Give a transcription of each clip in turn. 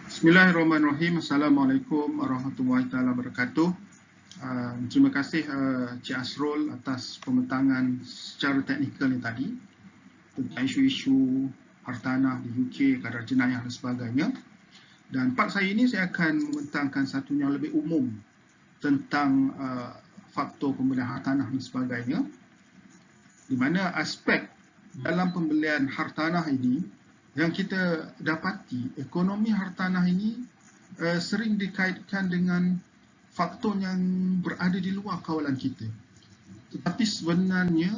Bismillahirrahmanirrahim. Assalamualaikum warahmatullahi taala wabarakatuh. Terima kasih Cik Asrul atas pembentangan secara teknikal ni tadi tentang isu-isu hartanah di UK, kadar jenayah dan sebagainya. Dan part saya ini saya akan membentangkan satu yang lebih umum tentang faktor pembelian hartanah dan sebagainya, di mana aspek dalam pembelian hartanah ini yang kita dapati ekonomi hartanah ini sering dikaitkan dengan faktor yang berada di luar kawalan kita. Tetapi sebenarnya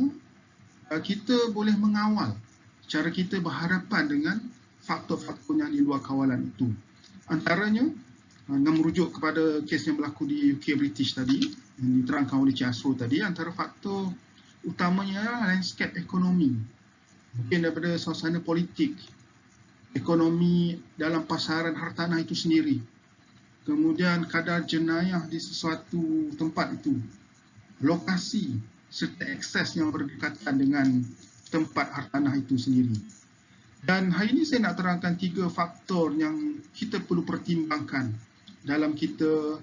kita boleh mengawal cara kita berhadapan dengan faktor-faktor yang di luar kawalan itu. Antaranya, dengan merujuk kepada kes yang berlaku di UK British tadi, yang diterangkan oleh Cik Asrul tadi, antara faktor utamanya adalah landscape ekonomi. Mungkin daripada suasana politik, ekonomi dalam pasaran hartanah itu sendiri, kemudian kadar jenayah di sesuatu tempat itu, lokasi serta akses yang berdekatan dengan tempat hartanah itu sendiri. Dan hari ini saya nak terangkan 3 faktor yang kita perlu pertimbangkan dalam kita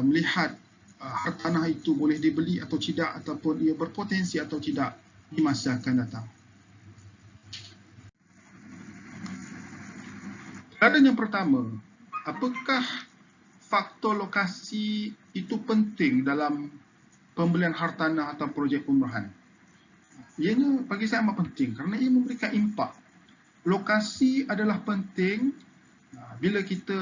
melihat hartanah itu boleh dibeli atau tidak, ataupun ia berpotensi atau tidak di masa akan datang. Perkara yang pertama, apakah faktor lokasi itu penting dalam pembelian hartanah atau projek perumahan? Ianya bagi saya amat penting kerana ia memberikan impak. Lokasi adalah penting bila kita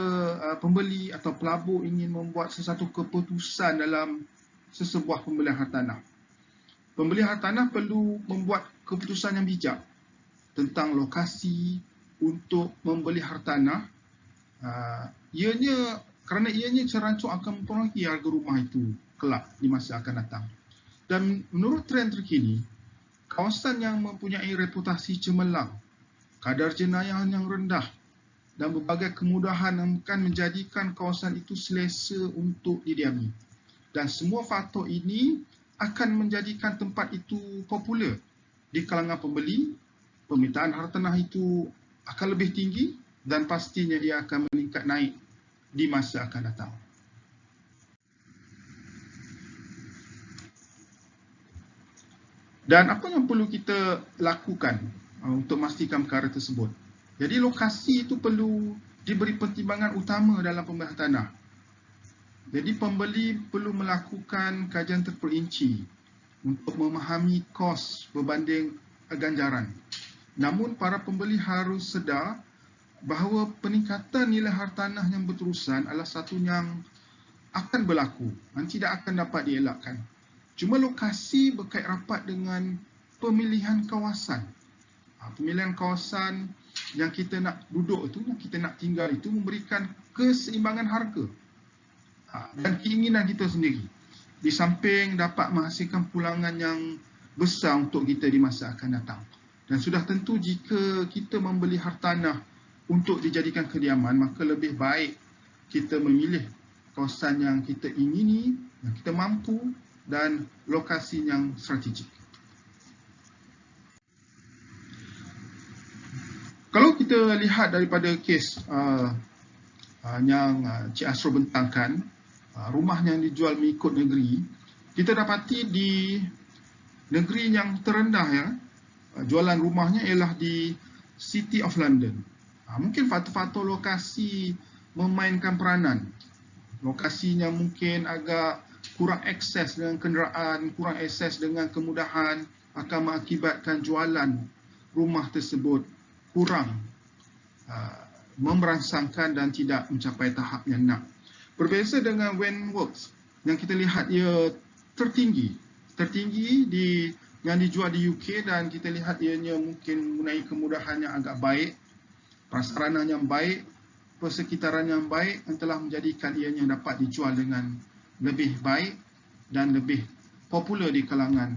pembeli atau pelabur ingin membuat sesuatu keputusan dalam sesebuah pembelian hartanah. Pembeli hartanah perlu membuat keputusan yang bijak tentang lokasi untuk membeli hartanah. Kerana ianya terancung akan mempengaruhi harga rumah itu kelak di masa akan datang. Dan menurut trend terkini, kawasan yang mempunyai reputasi cemerlang, kadar jenayah yang rendah dan berbagai kemudahan akan menjadikan kawasan itu selesa untuk didiami. Dan semua faktor ini akan menjadikan tempat itu popular di kalangan pembeli. Permintaan hartanah itu akan lebih tinggi dan pastinya ia akan meningkat naik di masa akan datang. Dan apa yang perlu kita lakukan untuk memastikan perkara tersebut? Jadi lokasi itu perlu diberi pertimbangan utama dalam pembelian tanah. Jadi pembeli perlu melakukan kajian terperinci untuk memahami kos berbanding ganjaran. Namun para pembeli harus sedar bahawa peningkatan nilai hartanah yang berterusan adalah satu yang akan berlaku dan tidak akan dapat dielakkan. Cuma lokasi berkait rapat dengan pemilihan kawasan. Pemilihan kawasan yang kita nak duduk itu, yang kita nak tinggal itu memberikan keseimbangan harga dan keinginan kita sendiri. Di samping dapat menghasilkan pulangan yang besar untuk kita di masa akan datang. Dan sudah tentu jika kita membeli hartanah untuk dijadikan kediaman, maka lebih baik kita memilih kawasan yang kita ingini, yang kita mampu dan lokasi yang strategik. Kalau kita lihat daripada kes yang Cik Asrul bentangkan, rumah yang dijual mengikut negeri, kita dapati di negeri yang terendah ya, jualan rumahnya ialah di City of London. Mungkin faktor-faktor lokasi memainkan peranan. Lokasinya mungkin agak kurang akses dengan kenderaan, kurang akses dengan kemudahan, akan mengakibatkan jualan rumah tersebut kurang memberangsangkan dan tidak mencapai tahap yang nak. Berbeza dengan Wentworth yang kita lihat ia tertinggi di yang dijual di UK, dan kita lihat ianya mungkin mengenai kemudahan yang agak baik, prasarana yang baik, persekitaran yang baik yang telah menjadikan ianya dapat dijual dengan lebih baik dan lebih popular di kalangan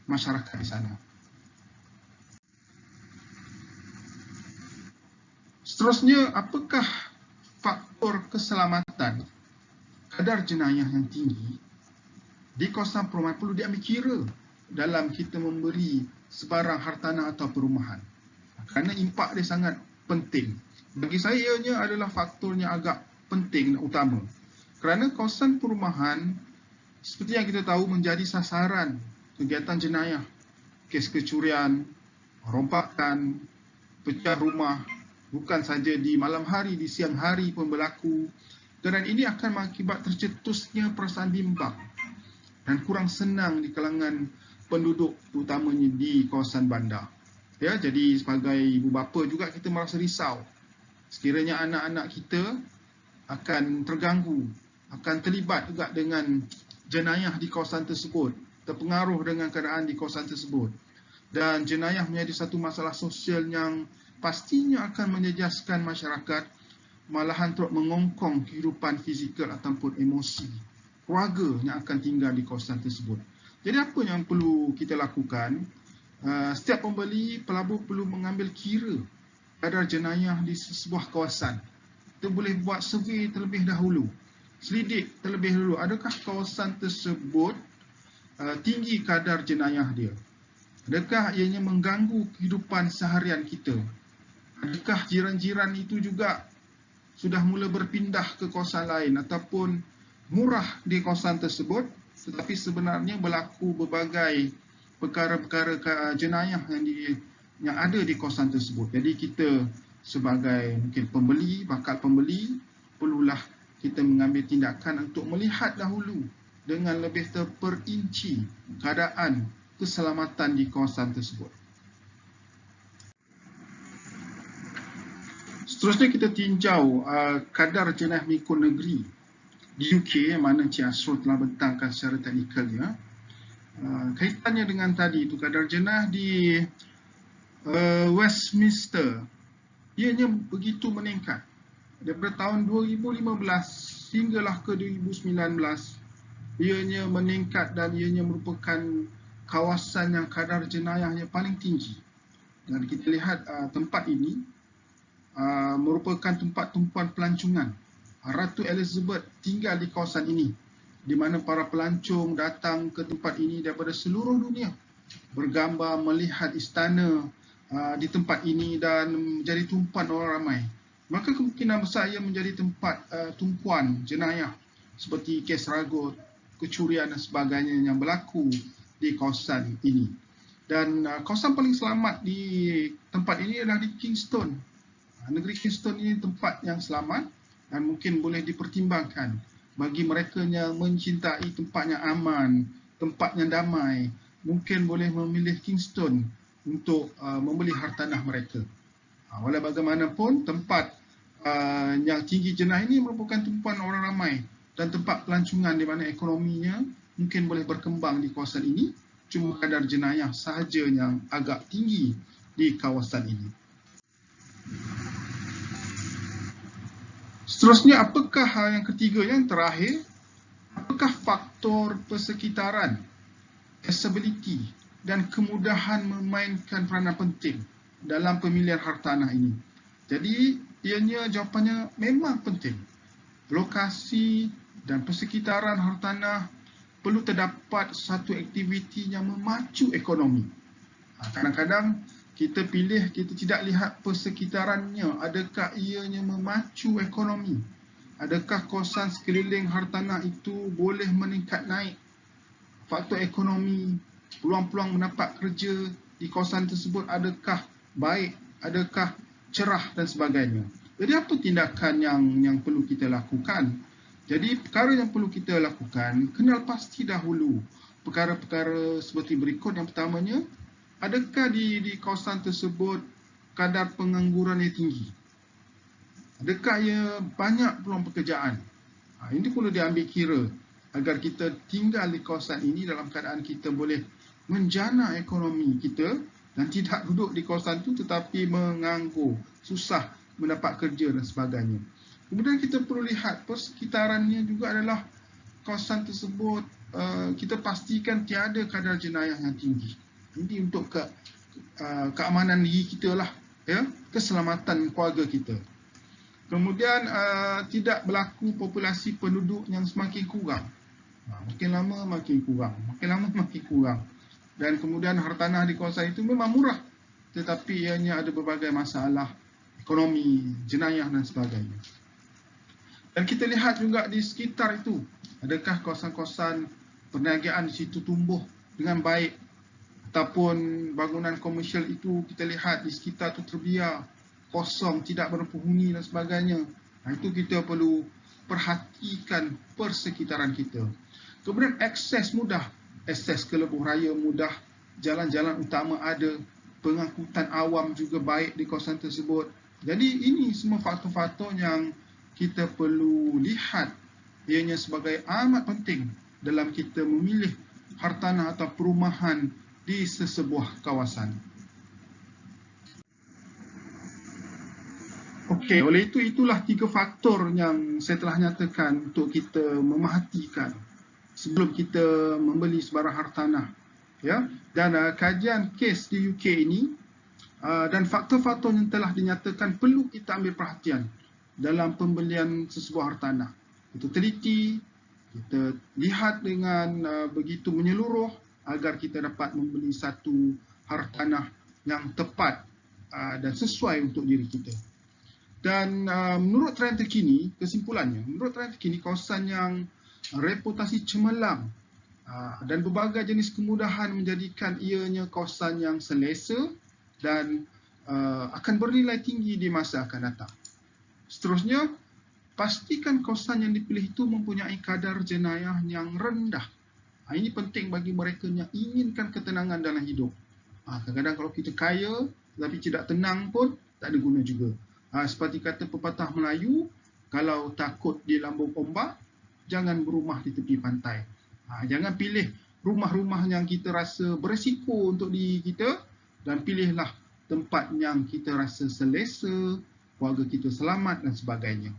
masyarakat di sana. Seterusnya, apakah faktor keselamatan kadar jenayah yang tinggi di kawasan perumahan perlu diambil kira dalam kita memberi sebarang hartanah atau perumahan? Kerana impak dia sangat penting. Bagi saya ianya adalah faktornya agak penting dan utama. Kerana kawasan perumahan seperti yang kita tahu menjadi sasaran kegiatan jenayah, kes kecurian, rompakan, pecah rumah, bukan saja di malam hari, di siang hari pun berlaku. Dan ini akan mengakibat tercetusnya perasaan bimbang dan kurang senang di kalangan penduduk, terutamanya di kawasan bandar. Ya, jadi sebagai ibu bapa juga kita merasa risau. Sekiranya anak-anak kita akan terganggu, akan terlibat juga dengan jenayah di kawasan tersebut, terpengaruh dengan keadaan di kawasan tersebut. Dan jenayah menjadi satu masalah sosial yang pastinya akan menjejaskan masyarakat, malahan turut mengongkong kehidupan fizikal ataupun emosi keluarga yang akan tinggal di kawasan tersebut. Jadi apa yang perlu kita lakukan? Setiap pembeli, pelabur perlu mengambil kira kadar jenayah di sebuah kawasan. Kita boleh buat survey terlebih dahulu, selidik terlebih dahulu, adakah kawasan tersebut tinggi kadar jenayah dia? Adakah ianya mengganggu kehidupan seharian kita? Adakah jiran-jiran itu juga sudah mula berpindah ke kawasan lain ataupun murah di kawasan tersebut, tetapi sebenarnya berlaku berbagai perkara-perkara jenayah yang ada di kawasan tersebut. Jadi kita sebagai mungkin pembeli, bakal pembeli, perlulah kita mengambil tindakan untuk melihat dahulu dengan lebih terperinci keadaan keselamatan di kawasan tersebut. Seterusnya kita tinjau kadar jenayah mengikut negeri di UK yang mana Cik Asrul telah bentangkan secara teknikalnya. Kaitannya dengan tadi itu, kadar jenayah di Westminster ianya begitu meningkat daripada tahun 2015 hinggalah ke 2019. Ianya meningkat dan ianya merupakan kawasan yang kadar jenayahnya paling tinggi. Dan kita lihat tempat ini merupakan tempat tumpuan pelancongan. Ratu Elizabeth tinggal di kawasan ini, di mana para pelancong datang ke tempat ini daripada seluruh dunia, bergambar melihat istana di tempat ini dan menjadi tumpuan orang ramai. Maka kemungkinan besar ia menjadi tempat tumpuan jenayah seperti kes ragut, kecurian dan sebagainya yang berlaku di kawasan ini. Dan kawasan paling selamat di tempat ini adalah di Kingston. Negeri Kingston ini tempat yang selamat dan mungkin boleh dipertimbangkan bagi mereka yang mencintai tempat yang aman, tempat yang damai. Mungkin boleh memilih Kingston untuk membeli hartanah mereka. Walau bagaimanapun, tempat yang tinggi jenayah ini merupakan tumpuan orang ramai dan tempat pelancongan di mana ekonominya mungkin boleh berkembang di kawasan ini. Cuma kadar jenayah sahaja yang agak tinggi di kawasan ini. Seterusnya, apakah yang ketiga, yang terakhir, apakah faktor persekitaran, accessibility dan kemudahan memainkan peranan penting dalam pemilihan hartanah ini? Jadi, ianya jawapannya memang penting. Lokasi dan persekitaran hartanah perlu terdapat satu aktiviti yang memacu ekonomi. Kadang-kadang kita pilih, kita tidak lihat persekitarannya, adakah ianya memacu ekonomi, adakah kawasan sekeliling hartanah itu boleh meningkat naik faktor ekonomi, peluang-peluang mendapat kerja di kawasan tersebut adakah baik, adakah cerah dan sebagainya. Jadi apa tindakan yang perlu kita lakukan? Jadi perkara yang perlu kita lakukan, kenal pasti dahulu perkara-perkara seperti berikut. Yang pertamanya, adakah di kawasan tersebut kadar pengangguran yang tinggi? Adakah ia banyak peluang pekerjaan? Ini perlu diambil kira agar kita tinggal di kawasan ini dalam keadaan kita boleh menjana ekonomi kita dan tidak duduk di kawasan itu tetapi menganggur, susah mendapat kerja dan sebagainya. Kemudian kita perlu lihat persekitarannya juga adalah kawasan tersebut kita pastikan tiada kadar jenayah yang tinggi. Ini untuk keamanan diri kita lah, ya, keselamatan keluarga kita. Kemudian tidak berlaku populasi penduduk yang semakin kurang. Makin lama makin kurang, makin lama makin kurang. Dan kemudian hartanah di kawasan itu memang murah, tetapi ianya ada berbagai masalah ekonomi, jenayah dan sebagainya. Dan kita lihat juga di sekitar itu, adakah kawasan-kawasan perniagaan di situ tumbuh dengan baik, ataupun bangunan komersial itu kita lihat di sekitar itu terbiar, kosong, tidak berpenghuni dan sebagainya. Itu kita perlu perhatikan persekitaran kita. Kemudian akses mudah, akses ke lebuh raya mudah, jalan-jalan utama ada, pengangkutan awam juga baik di kawasan tersebut. Jadi ini semua faktor-faktor yang kita perlu lihat ianya sebagai amat penting dalam kita memilih hartanah atau perumahan di sesebuah kawasan. Okey, oleh itu itulah 3 faktor yang saya telah nyatakan untuk kita memerhatikan sebelum kita membeli sebarang hartanah, ya. Dan kajian kes di UK ini dan faktor-faktor yang telah dinyatakan perlu kita ambil perhatian dalam pembelian sesebuah hartanah. Kita teliti, kita lihat dengan begitu menyeluruh agar kita dapat membeli satu hartanah yang tepat dan sesuai untuk diri kita. Dan menurut trend terkini, kesimpulannya, menurut trend terkini, kawasan yang reputasi cemerlang dan berbagai jenis kemudahan menjadikan ianya kawasan yang selesa dan akan bernilai tinggi di masa akan datang. Seterusnya, pastikan kawasan yang dipilih itu mempunyai kadar jenayah yang rendah. Ini penting bagi mereka yang inginkan ketenangan dalam hidup. Kadang-kadang kalau kita kaya tapi tidak tenang pun tak ada guna juga. Seperti kata pepatah Melayu, kalau takut di lambung ombak, jangan berumah di tepi pantai. Jangan pilih rumah-rumah yang kita rasa beresiko untuk diri kita dan pilihlah tempat yang kita rasa selesa, keluarga kita selamat dan sebagainya.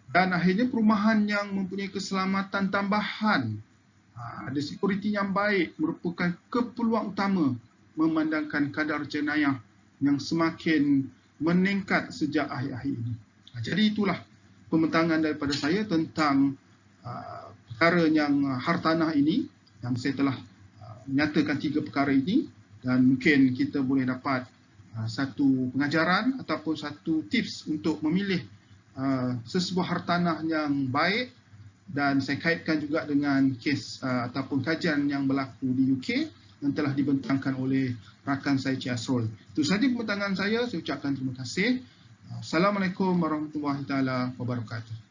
Dan akhirnya perumahan yang mempunyai keselamatan tambahan, ada security yang baik merupakan keperluan utama memandangkan kadar jenayah yang semakin meningkat sejak akhir-akhir ini. Jadi itulah pembentangan daripada saya tentang perkara yang hartanah ini, yang saya telah menyatakan 3 perkara ini, dan mungkin kita boleh dapat satu pengajaran ataupun satu tips untuk memilih sesebuah hartanah yang baik. Dan saya kaitkan juga dengan kes ataupun kajian yang berlaku di UK yang telah dibentangkan oleh rakan saya Cik Asrul. Itu sahaja pembentangan saya ucapkan terima kasih. Assalamualaikum warahmatullahi wabarakatuh.